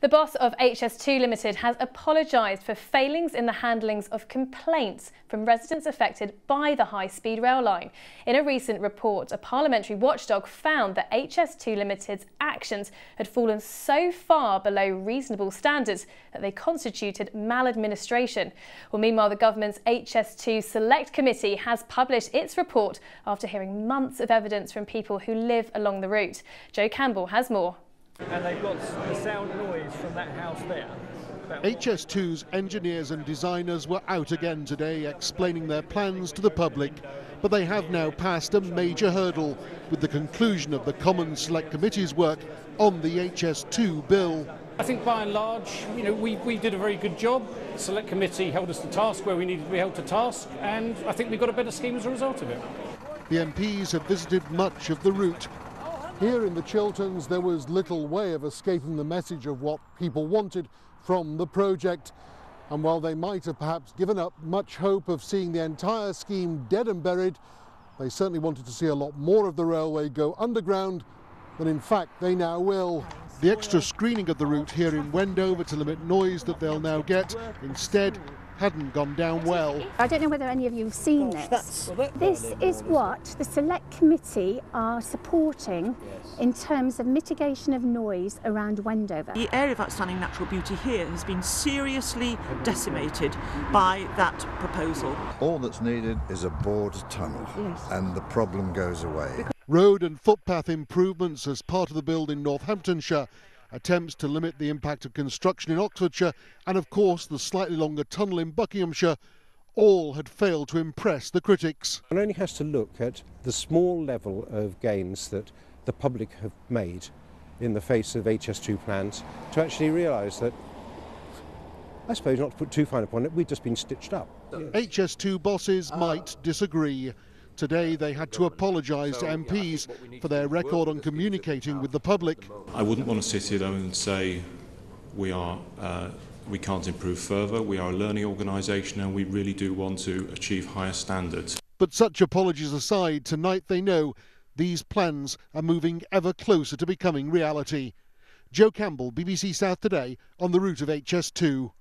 The boss of HS2 Ltd has apologised for failings in the handlings of complaints from residents affected by the high-speed rail line. In a recent report, a parliamentary watchdog found that HS2 Ltd's actions had fallen so far below reasonable standards that they constituted maladministration. Well, meanwhile, the government's HS2 Select Committee has published its report after hearing months of evidence from people who live along the route. Joe Campbell has more. And they've got the sound noise from that house there. HS2's engineers and designers were out again today explaining their plans to the public, but they have now passed a major hurdle with the conclusion of the Common Select Committee's work on the HS2 bill. I think by and large, we did a very good job. The Select Committee held us to task where we needed to be held to task, and I think we got a better scheme as a result of it. The MPs have visited much of the route. Here in the Chilterns, there was little way of escaping the message of what people wanted from the project. And while they might have perhaps given up much hope of seeing the entire scheme dead and buried, they certainly wanted to see a lot more of the railway go underground than in fact they now will. The extra screening of the route here in Wendover to limit noise that they'll now get instead hadn't gone down well. I don't know whether any of you have seen this. This is what the Select Committee are supporting in terms of mitigation of noise around Wendover. The area of outstanding natural beauty here has been seriously decimated by that proposal. All that's needed is a bored tunnel, and the problem goes away. Road and footpath improvements as part of the build in Northamptonshire, attempts to limit the impact of construction in Oxfordshire, and of course the slightly longer tunnel in Buckinghamshire, all had failed to impress the critics. One only has to look at the small level of gains that the public have made in the face of HS2 plans to actually realise that, I suppose not to put too fine upon it, we've just been stitched up. HS2 bosses might disagree. Today they had to apologise to MPs for their record on communicating with the public. I wouldn't want to sit here though and say we can't improve further. We are a learning organisation and we really do want to achieve higher standards. But such apologies aside, tonight they know these plans are moving ever closer to becoming reality. Joe Campbell, BBC South Today, on the route of HS2.